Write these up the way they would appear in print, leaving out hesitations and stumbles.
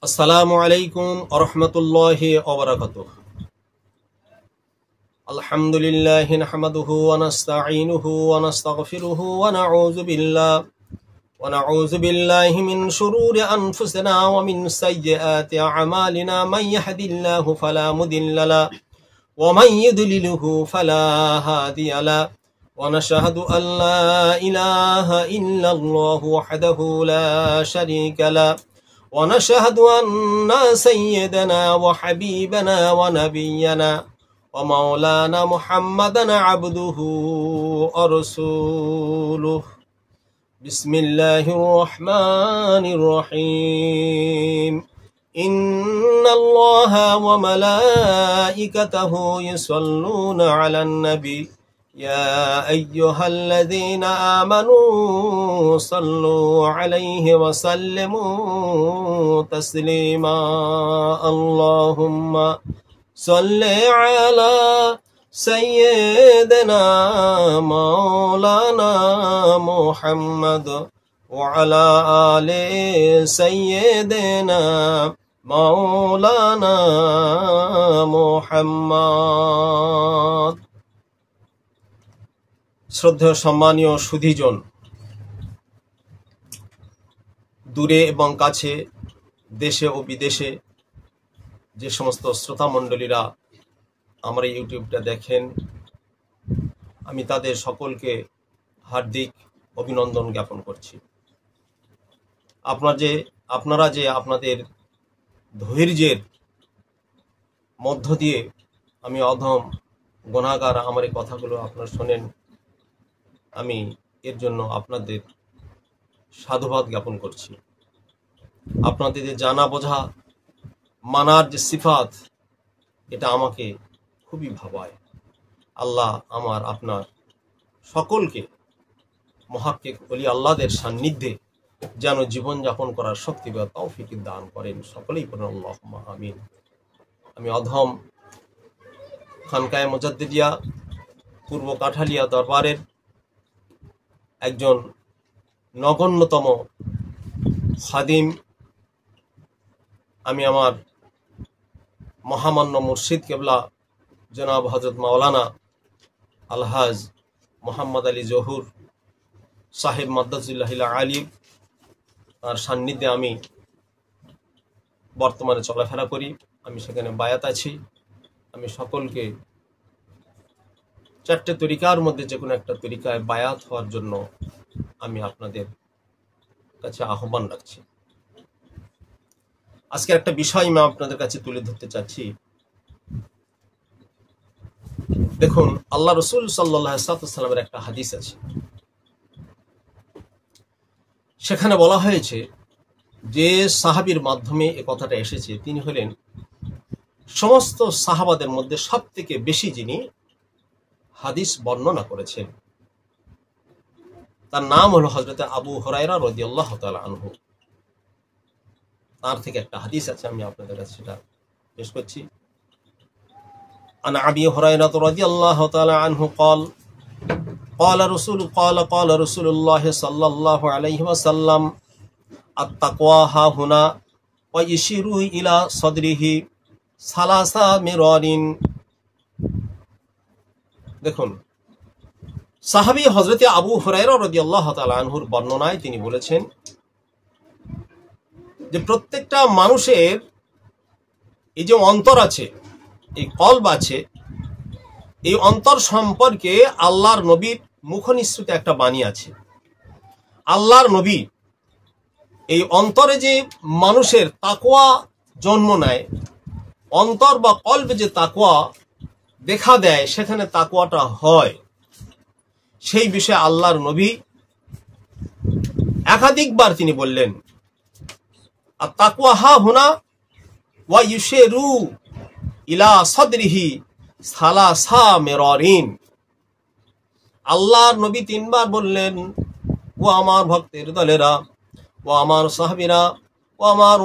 আসসালামু আলাইকুম ওয়া রাহমাতুল্লাহি ওয়া বারাকাতুহু। আলহামদুলিল্লাহি নাহমাদুহু ওয়া নাস্তাঈনুহু ওয়া নাস্তাগফিরুহু ওয়া নাউযু বিল্লাহি মিন শুরুরি আনফুসিনা ওয়া মিন সাইয়্যাতি আ'মালিনা মান ইয়াহদিল্লাহু ফালা মুদিল্লা লাহু ওয়া মান ইউদ্লিলহু ফালা হাদিয়া লাহু ওয়া নাশহাদু আল লা ইলাহা ইল্লাল্লাহু ওয়াহদাহু লা শারীকা লাহু ونشهد أن سيدنا وحبيبنا ونبينا ومولانا محمدا عبده ورسوله بسم الله الرحمن الرحيم إن الله وملائكته يصلون على النبي يا أيها الذين آمنوا صلوا عليه وسلموا تسليما اللهم صل على سيدنا مولانا محمد وعلى آل سيدنا مولانا محمد। শ্রদ্ধেয় সম্মানীয় সুধীজন, দূরে এবং কাছে, দেশে ও বিদেশে যে সমস্ত শ্রোতা মণ্ডলীরা আমার এই ইউটিউবটা দেখেন, আমি তাদের সকলকে হার্দিক অভিনন্দন জ্ঞাপন করছি। আপনারা যে আপনাদের ধৈর্যের মধ্য দিয়ে আমি অধম গুনাহগার আমার এই কথাগুলো আপনারা শোনেন, আমি এর জন্য আপনাদের সাধুবাদ জ্ঞাপন করছি। আপনাদের যে জানা বোঝা মানার যে সিফাত, এটা আমাকে খুবই ভাবায়। আল্লাহ আমার আপনার সকলকে মুহাক্কিক ওলি আল্লাহদের সান্নিধ্যে যেন জীবনযাপন করার শক্তি বা তৌফিক দান করেন। সকলেই বলেন আল্লাহুম্মা আমিন। আমি অধম খানকায়ে মুজাদ্দিদিয়া পূর্ব কাঠালিয়া দরবারের একজন নগণ্যতম খাদিম। আমি আমার মহামান্য মুর্শিদ কেবলা জনাব হযরত মাওলানা আলহাজ মোহাম্মদ আলী জহুর সাহেব মাদ্দাজুল্লাহিল আলী তার সান্নিধ্যে আমি বর্তমানে চলাফেরা করি। আমি সেখানে বায়াত আছি। আমি সকলকে চারটে তরিকার মধ্যে যে কোনো একটা তরিকায় বায়াত হওয়ার জন্য আমি আপনাদের কাছে আহ্বান রাখছি। আজকে একটা বিষয় আমি আপনাদের কাছে তুলে ধরতে চাচ্ছি। দেখুন, আল্লাহ রসুল সাল্লাল্লাহু আলাইহি ওয়াসাল্লামের একটা হাদিস আছে, সেখানে বলা হয়েছে যে সাহাবীর মাধ্যমে এ কথাটা এসেছে তিনি হলেন সমস্ত সাহাবাদের মধ্যে সব থেকে বেশি যিনি হাদিস বর্ণনা করেছেন। তার নাম হলো হযরতে আবু হুরায়রা রাদিয়াল্লাহু তাআলা আনহু। তার থেকে একটা হাদিস আছে, আমি আপনাদের কাছে সেটা পেশ করছি। আন আবি হুরায়রা রাদিয়াল্লাহু তাআলা আনহু قال قال رسول الله صلى الله عليه وسلم التقوى ها هنا ويشير الى صدره ثلاث مرار। দেখুন, সাহাবী হযরতে আবু হুরায়রা রাদিয়াল্লাহু তাআলা আনহুর বর্ণনায় তিনি বলেছেন যে প্রত্যেকটা মানুষের এই যে অন্তর আছে, এই কলব আছে, এই অন্তর সম্পর্কে আল্লাহর নবীর মুখনিসৃত একটা বাণী আছে। আল্লাহর নবী এই অন্তরে যে মানুষের তাকওয়া জন্ম নেয়, অন্তর বা কলবে যে তাকওয়া দেখা দেয়, সেখানে তাকওয়াটা হয়, সেই বিষয়ে আল্লাহর নবী একাধিকবার তিনি বললেন আর তাকওয়া হা হুনা ওয়া ইউশিরু ইলা সাদরিহি সালাসা মিরারিন। আল্লাহর নবী তিনবার বললেন, ও আমার ভক্তের দলেরা, ও আমার সাহাবীরা, ও আমার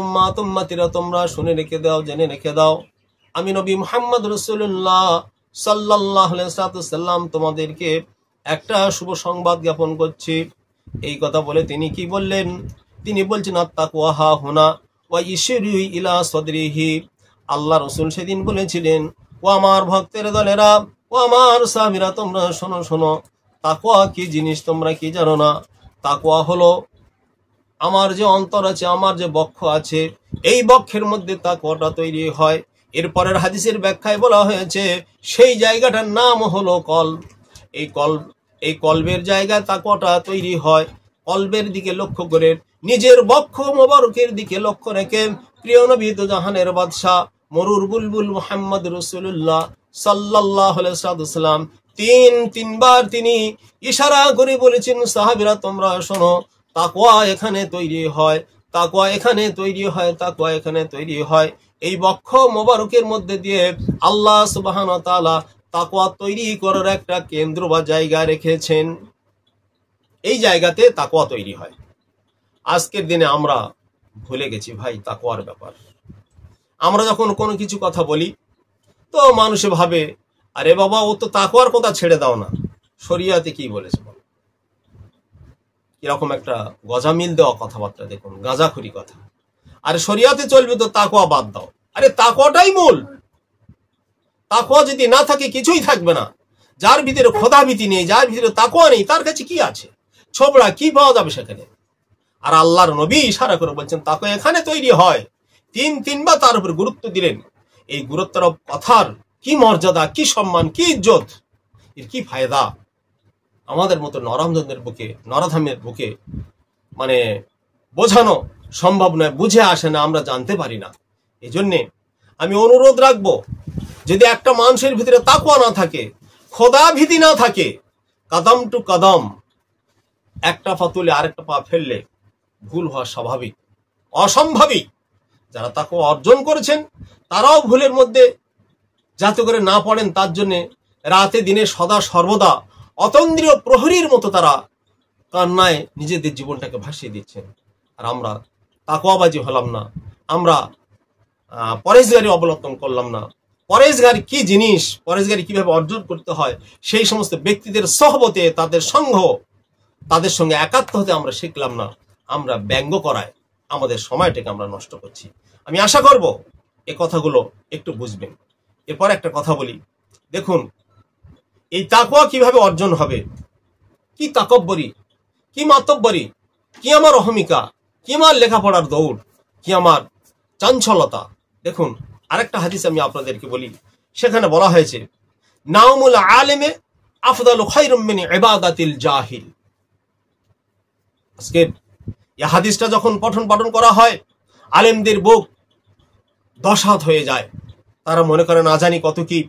উম্মতিরা, তোমরা শুনে রেখে দাও, জেনে রেখে দাও, আমি নবী মুহাম্মদ রাসূলুল্লাহ সাল্লাল্লাহু আলাইহি ওয়াসাল্লাম তোমাদেরকে একটা শুভ সংবাদ জ্ঞাপন করছি। এই কথা বলে তিনি কি বললেন? তিনি বলছেন আত্তাকওয়া হা হুনা ওয়া ইশরি ইলা সাদরিহি। আল্লাহ রাসূল সেদিন বলেছিলেন, ও আমার ভক্তের দলেরা, ও আমার সাহাবীরা, তোমরা শোনো শোনো, তাকওয়া কি জিনিস তোমরা কি জানো না? তাকওয়া হলো আমার যে অন্তর আছে, আমার যে বক্ষ আছে, এই বক্ষের মধ্যে তাকওয়াটা তৈরি হয়। এরপরের হাদিসের ব্যাখ্যায় বলা হয়েছে সেই জায়গাটার নাম হলো কলব। এই কলবের জায়গায় তাকওয়াটা তৈরি হয়। কলবের দিকে লক্ষ্য করে, নিজের বক্ষ মোবারকের দিকে লক্ষ্য রেখে প্রিয় নবী দো জাহানের বাদশাহ মরুর বুলবুল মুহাম্মদ রাসূলুল্লাহ সাল্লাল্লাহু আলাইহি ওয়াসাল্লাম তিনবার তিনি ইশারা করে বলেছেন, সাহাবীরা তোমরা শোনো, তাকওয়া এখানে তৈরি হয়, তাকওয়া এখানে তৈরি হয়, তাকওয়া এখানে তৈরি হয়। এই বক্ষ মোবারকের মধ্যে দিয়ে আল্লাহ সুবহানাহু ওয়া তাআলা তাকওয়া তৈরি করার একটা কেন্দ্র বা জায়গা রেখেছেন। এই জায়গাতে তাকওয়া তৈরি হয়। আজকের দিনে আমরা ভুলে গেছি ভাই তাকওয়ার ব্যাপার। আমরা যখন কোনো কিছু কথা বলি তো মানুষে ভাবে, আরে বাবা, ও তো তাকওয়ার কথা ছেড়ে দাও না, শরিয়াতে কি বলেছে বল। এরকম একটা গজামিল দেওয়া কথাবার্তা, দেখুন, গাঁজাখুরি কথা। আরে শরিয়াতে চলবে তো তাকওয়া বাদ দাও। আরে তাকওয়াটাই মূল। তাকওয়া যদি না থাকে কিছুই থাকবে না। যার ভিতরে খোদাভীতি নেই, যার ভিতরে তাকওয়া নেই, তার কাছে কি আছে? ছোবড়া কি পাওয়া যাবে সেখানে? আর আল্লাহর নবী ইশারা করে বলছেন তাকওয়া এখানে তৈরি হয়। তিনবার তার উপর গুরুত্ব দিলেন। এই গুরুত্বের কথার কি মর্যাদা, কি সম্মান, কি ইজ্জত, এর কি ফায়দা আমাদের মতো নরাধামের বুকে মানে বোঝানো সম্ভব নয়, বুঝে আসে না, আমরা জানতে পারি না। এই জন্যে আমি অনুরোধ রাখবো, যদি একটা মানুষের ভিতরে তাকওয়া না থাকে, খোদা ভীতি না থাকে, কদম টু কদম একটা পা তুলে আরেকটা পা ফেললে ভুল হওয়া স্বাভাবিক, অসম্ভাবিক। যারা তাকওয়া অর্জন করেছেন তারাও ভুলের মধ্যে যাতে করে না পড়েন, তার জন্য রাতে দিনে সদা সর্বদা অতন্দ্রীয় প্রহরীর মতো তারা কান্নায় নিজেদের জীবনটাকে ভাসিয়ে দিচ্ছেন। আর আমরা তাকওয়াবাজি হলাম না, আমরা পরেশগারি অবলম্বন করলাম না। পরেশগারি কি জিনিস, পরেশগারি কিভাবে অর্জন করতে হয়, সেই সমস্ত ব্যক্তিদের সহবতে, তাদের সঙ্গ, তাদের সঙ্গে একাত্ম হতে আমরা শিখলাম না। আমরা ব্যঙ্গ করায় আমাদের সময়টাকে আমরা নষ্ট করছি। আমি আশা করব এই কথাগুলো একটু বুঝবেন। এরপর একটা কথা বলি, দেখুন, এই তাকওয়া কিভাবে অর্জন হবে? কি তাকব্বরি, কি মাতব্বরি, কি আমার অহমিকা, কি আমার লেখাপড়ার দৌড়, কি আমার চঞ্চলতা। দেখুন, আরেকটা হাদিস আমি আপনাদেরকে বলি, সেখানে বলা হয়েছে নাউমুল আলেমে আফদালু খায়রুম মিন ইবাদাতিল জাহিল। আজকে এই হাদিসটা যখন পঠন পাঠন করা হয়, আলেমদের বুক দশাত হয়ে যায়। তারা মনে করে না জানি কত কি,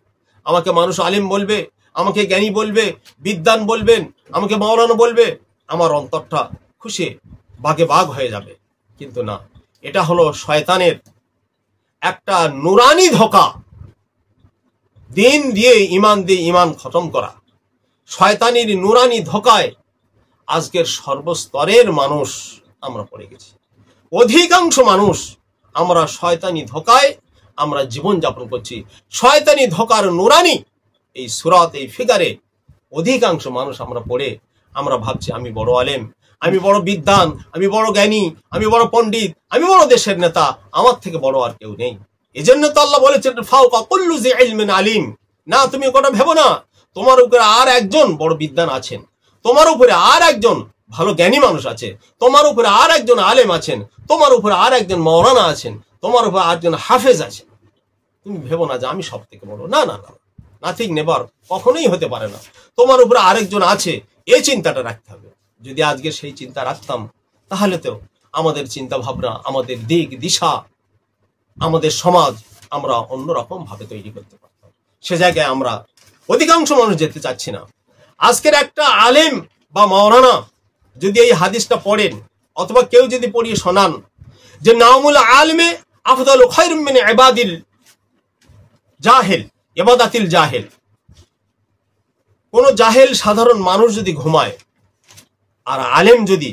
আমাকে মানুষ আলেম বলবে, আমাকে জ্ঞানী বলবে, বিদ্বান বলবেন, আমাকে মাওলানা বলবে, আমার অন্তরটা খুশি বাগে বাগ হয়ে যাবে। কিন্তু না, এটা হলো শয়তানের একটা নুরানি ধোঁকা। দিন দিয়ে ইমান খতম করা শয়তানির নুরানি ধোঁকায় আজকের সর্বস্তরের মানুষ আমরা পড়ে গেছি। অধিকাংশ মানুষ আমরা শয়তানি ধোঁকায় আমরা জীবন যাপন করছি। শয়তানি ধোঁকার নুরানি এই সূরাত, এই ফিগারে অধিকাংশ মানুষ আমরা পড়ে আমরা ভাবছি আমি বড় আলেম, আমি বড় বিদ্বান, আমি বড় জ্ঞানী, আমি বড় পণ্ডিত, আমি বড় দেশের নেতা, আমার থেকে বড় আর কেউ নেই। এজন্য তো আল্লাহ বলেছেন ফাওকা কুল্লু জি ইলমিন আলিম। না, তুমি ওটা ভেবো না, তোমার উপরে আর একজন বড় বিদ্বান আছেন, তোমার উপরে আর একজন ভালো জ্ঞানী মানুষ আছে, তোমার উপরে আর একজন আলেম আছেন, তোমার উপরে আর একজন মাওলানা আছেন, তোমার উপরে আর একজন হাফেজ আছেন। তুমি ভেবো না যে আমি সব থেকে বড়। না না না, নাথিং, নেভার, কখনোই হতে পারে না। তোমার উপরে আরেকজন আছে, এই চিন্তাটা রাখতে হবে। যদি আজকে সেই চিন্তা রাখতাম, তাহলে তো আমাদের চিন্তা ভাবনা, আমাদের দিক দিশা, আমাদের সমাজ আমরা অন্যরকম ভাবে তৈরি করতে পারতাম। সে জায়গায় আমরা অধিকাংশ মানুষ যেতে চাচ্ছি না। আজকের একটা আলেম বা মাওলানা যদি এই হাদিসটা পড়েন, অথবা কেউ যদি পড়িয়ে শোনান যে নাউমুল আলমে আফদালু খায়রুম মিন ইবাদিল জাহিল, ইবাদাতিল জাহিল। কোন জাহেল সাধারণ মানুষ যদি ঘুমায়, আর আলেম যদি,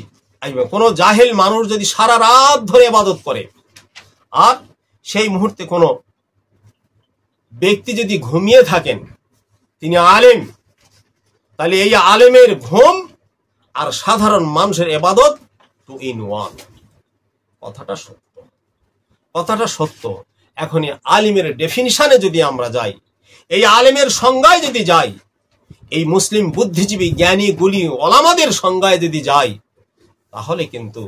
কোন জাহেল মানুষ যদি সারা রাত ধরে ইবাদত করে, আর সেই মুহূর্তে কোন ব্যক্তি যদি ঘুমিয়ে থাকেন, তিনি আলেম, তাহলে এই আলেমের ঘুম আর সাধারণ মানুষের ইবাদত 2 in 1। কথাটা সত্য। কথাটা সত্য। এখন আলিমের ডেফিনিশনে যদি আমরা যাই, এই আলেমের সংজ্ঞায় যদি যাই, এই মুসলিম বুদ্ধিজীবী জ্ঞানী গুলি ওলামাদের সংজ্ঞায় যদি যাই, তাহলে কিন্তু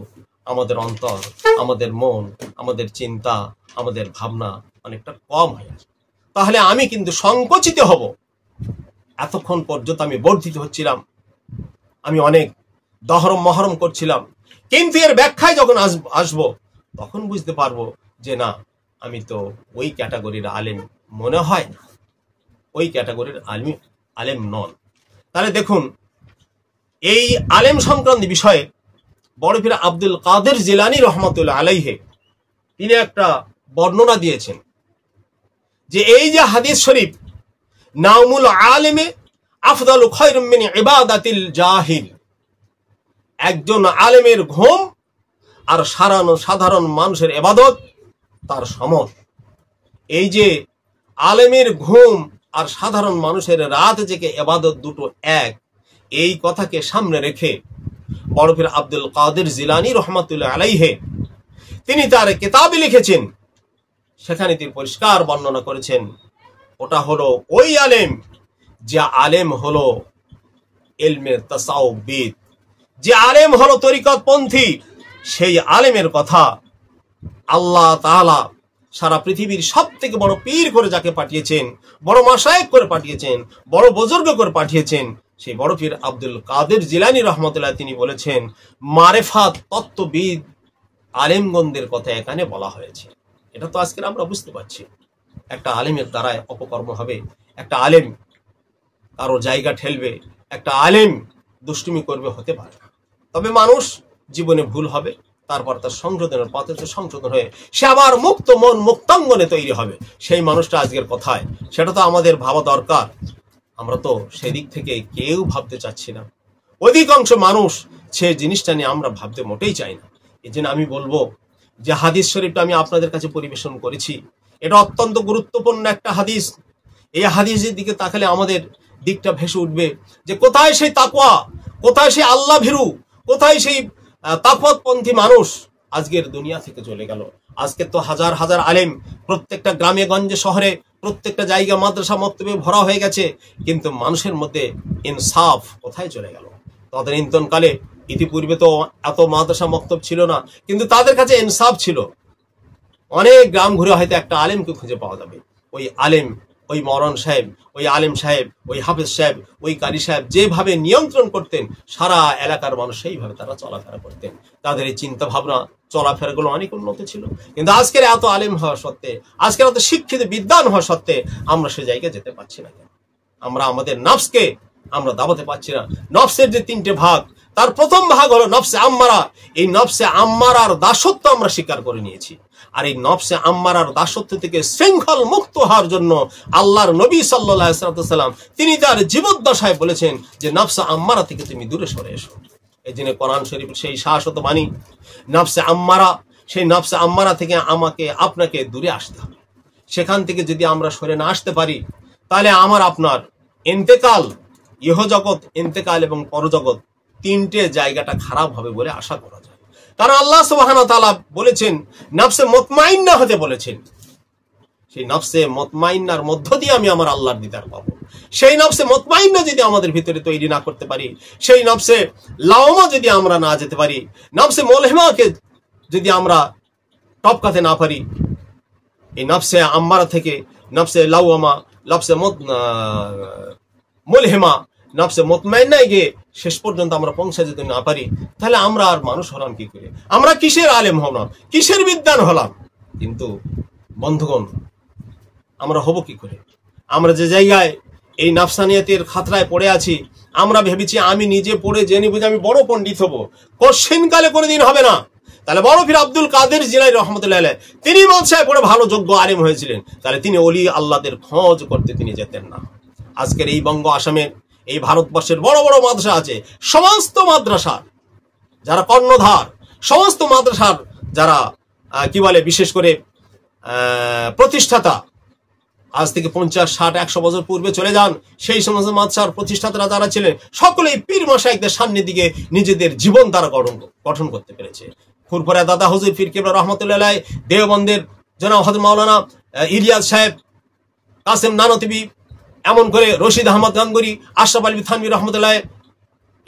আমাদের অন্তর, আমাদের মন, আমাদের চিন্তা, আমাদের ভাবনা অনেকটা কম হয়ে আসে। তাহলে আমি কিন্তু সংকুচিত হব। এতক্ষণ পর্যন্ত আমি বর্ধিত হচ্ছিলাম, আমি অনেক দহরম মহরম করছিলাম, কিন্তু এর ব্যাখ্যায় যখন আসবো তখন বুঝতে পারবো যে না, আমি তো ওই ক্যাটাগরির আলেম মনে হয় না, ওই ক্যাটাগরির আলেম নন। তাহলে দেখুন, এই আলেম সংক্রান্ত বিষয়ে বড় পীর আব্দুল কাদের জিলানী রহমতুল্লাহ আলাইহে তিনি একটা বর্ণনা দিয়েছেন যে এই যে হাদিস শরীফ, নাউমুল আলেমে আফদালু খায়রুম মিন ইবাদাতিল জাহিল, একজন আলেমের ঘুম আর সাধারণ মানুষের ইবাদত তার সমান। এই যে আলেমের ঘুম আর সাধারণ মানুষের রাত জেগে ইবাদত দুটো এক, এই কথাকে সামনে রেখে বড় পীর আব্দুল কাদের জিলানী রহমাতুল্লাহ আলাইহে তিনি তার কিতাবে লিখেছেন, সেখানে তিনি পরিষ্কার বর্ণনা করেছেন, ওটা হলো ওই আলেম যে আলেম হলো ইলমে তাসাউফবিদ, যে আলেম হলো তরিকতপন্থী। সেই আলেমের কথা আল্লাহ তাআলা সারা পৃথিবীর সব থেকে বড় পীর করে যাকে পাঠিয়েছেন, বড় মাশায়েখ করে পাঠিয়েছেন, বড় বুজুর্গ করে পাঠিয়েছেন, সেই বড় পীর আব্দুল কাদের জিলানী রহমতুল্লাহ তিনি বলেছেন, মারেফাত তত্ত্ববিদ আলেমগণদের কথা এখানে বলা হয়েছে। এটা তো আজকে আমরা বুঝতে পারছি, একটা আলেমের দ্বারায় অপকর্ম হবে, একটা আলেম কারো জায়গা ঠেলবে, একটা আলেম দুষ্টুমি করবে, হতে পারে না। তবে মানুষ জীবনে ভুল হবে, তারপর তার সংশোধনের পথে সংশোধন হয়ে সে আবার মুক্ত মন মুক্তাঙ্গনে তৈরি হবে। সেই মানুষটা আজকের কথায়, সেটা তো আমাদের ভাবা দরকার। আমরা তো সেদিক থেকে কেউ ভাবতে চাচ্ছি না, অধিকাংশ মানুষ সে জিনিসটা নিয়ে আমরা ভাবতে মোটেই চাই না। এই জন্য আমি বলবো যে হাদিস শরীফটা আমি আপনাদের কাছে পরিবেশন করেছি, এটা অত্যন্ত গুরুত্বপূর্ণ একটা হাদিস। এই হাদিসের দিকে তাকালে আমাদের দিকটা ভেসে উঠবে যে কোথায় সেই তাকওয়া, কোথায় সেই আল্লাহ ভীরু, কোথায় সেই তাকওয়াতপন্থী মানুষ আজকের দুনিয়া থেকে চলে গেল। আজকে তো হাজার হাজার আলেম প্রত্যেকটা গ্রামে গঞ্জে শহরে প্রত্যেকটা জায়গা মাদ্রাসা মক্তবে ভরা হয়ে গেছে, কিন্তু মানুষের মধ্যে ইনসাফ কোথায় চলে গেল? তাদের ইন্তনকালে ইতিপূর্বে তো এত মাদ্রাসা মক্তব ছিল না, কিন্তু তাদের কাছে ইনসাফ ছিল। অনেক গ্রাম ঘুরে হয়তো একটা আলেমকে খুঁজে পাওয়া যাবে। ওই আলেম, ওই মরণ সাহেব, ওই আলেম সাহেব, ওই হাফেজ সাহেব, ওই কারি সাহেব যেভাবে নিয়ন্ত্রণ করতেন, সারা এলাকার মানুষ সেইভাবে তারা চলাফেরা করতেন। তাদের এই চিন্তা ভাবনা চলাফেরাগুলো অনেক উন্নত ছিল। কিন্তু আজকের এত আলেম হওয়া সত্ত্বে, আজকের এত শিক্ষিত বিদ্বান হওয়া সত্ত্বে আমরা সে জায়গায় যেতে পারছি না। আমরা আমাদের নফসকে আমরা দাবাতে পারছি না। নফসের যে তিনটে ভাগ, তার প্রথম ভাগ হলো নফসে আম্মারা। এই নফসে আম্মারার দাসত্ব আমরা স্বীকার করে নিয়েছি। আর এই নফসে আম্মারার দাসত্ব থেকে শৃঙ্খল মুক্ত হওয়ার জন্য আল্লাহর নবী সাল্লাল্লাহু আলাইহি ওয়াসাল্লাম তিনি তার জীবদ্দশায় বলেছেন যে নফসে আম্মারা থেকে তুমি দূরে সরে এসো। এই জন্য কোরআন শরীফ সেই শাশ্বত বাণী, নফসে আম্মারা, সেই নফসে আম্মারা থেকে আমাকে আপনাকে দূরে আসতে হবে। সেখান থেকে যদি আমরা সরে না আসতে পারি, তাহলে আমার আপনার ইন্তেকাল, ইহজগৎ ইন্তেকাল এবং পরজগৎ তিনটে জায়গাটা খারাপ হবে বলে আশা করা যায়। কারণ আল্লাহ সুবহানাহু ওয়া তাআলা বলেছেন নফসে মুতমাইন্না হতে বলেছেন। সেই নফসে মুতমাইন্নার মধ্য দিয়ে আমি আমার আল্লাহর দিদার পাবো। সেই নফসে মুতমাইন্না যদি আমাদের ভিতরে তৈরি না করতে পারি, সেই নফসে লাওমা যদি আমরা না যেতে পারি, নফসে মুলহিমাকে যদি আমরা টপকাতে না পারি, এই নফসে আম্মারা থেকে নফসে লাওমা, নফসে মুলহিমা, নফসে মুতমাইন্নায় গিয়ে শেষ পর্যন্ত আমরা পৌঁছে যেতে না পারি, তাহলে আমরা আর মানুষ হলাম কি করে? আমরা কিসের আলেম হলাম, কিসের বিদ্বান হলাম? কিন্তু বন্ধুগণ, আমরা হব কি করে? আমরা যে জায়গায় এই নফসানিয়াতের খাতরায় পড়ে আছি, আমরা ভেবেছি আমি নিজে পড়ে জেনে বুঝে আমি বড় পণ্ডিত হব। কোশ্চিনকালে কোনোদিন হবে না। তাহলে বড় পীর আব্দুল কাদের জিলানী রহমতুল্লাহ আলাইহি তিনি মাদ্রাসায় পড়ে ভালো যোগ্য আলেম হয়েছিলেন, তাহলে তিনি ওলি আল্লাহদের খোঁজ করতে তিনি যেতেন না। আজকের এই বঙ্গ আসামের, এই ভারতবর্ষের বড় বড় মাদ্রাসা আছে, সমস্ত মাদ্রাসা যারা কর্ণধার, সমস্ত মাদ্রাসার যারা কি বলে বিশেষ করে প্রতিষ্ঠাতা, আজ থেকে 50, 60, 100 বছর পূর্বে চলে যান, সেই সমস্ত মাদ্রাসার প্রতিষ্ঠাতারা যারা ছিলেন সকলেই পীর মাশায়েখদের সামনে দিকে নিজেদের জীবন তারা গঠন করতে পেরেছে। ফুরফুরা দাদা হুজুর পীর কেবলা রহমতুল্লাহ আলাইহি দেওবন্দের জনাব হযরত মাওলানা ইলিয়াস সাহেব, কাসেম নানতিবি, এমন করে রশিদ আহমদ গাঙ্গুরি, আশরাফ আলী থানভী রহমতুল্লাহ,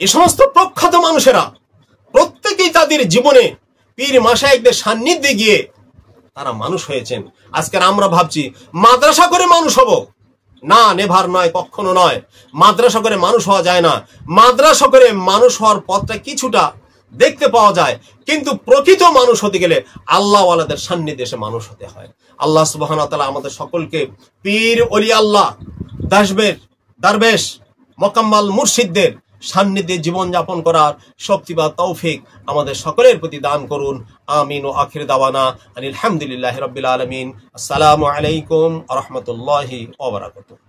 এই সমস্ত প্রখ্যাত মানুষেরা প্রত্যেকেই তাদের জীবনে পীর মাশায়েখদের সান্নিধ্যে গিয়ে তারা মানুষ হয়েছেন। আজকের আমরা ভাবছি মাদ্রাসা করে মানুষ হব, না, নেভার নয়, কখনো নয়। মাদ্রাসা করে মানুষ হওয়া যায় না। মাদ্রাসা করে মানুষ হওয়ার পথটা কিছুটা দেখতে পাওয়া যায়, কিন্তু প্রকৃত মানুষ হতে গেলে আল্লাহ ওয়ালাদের সান্নিধ্যে এসে মানুষ হতে হয়। আল্লাহ সুবহানাহু ওয়া তাআলা আমাদের সকলকে পীর ওলি আল্লাহ, দারবেশ, মোকাম্মাল মুর্শিদদের সান্নিধ্যে জীবন যাপন করার শক্তি বা তৌফিক আমাদের সকলের প্রতি দান করুন। আমিন ও আখির দাওয়ানা আলহামদুলিল্লাহি রাব্বিল আলামিন। আসসালামু আলাইকুম ওয়া রাহমাতুল্লাহি ওয়া বারাকাতুহু।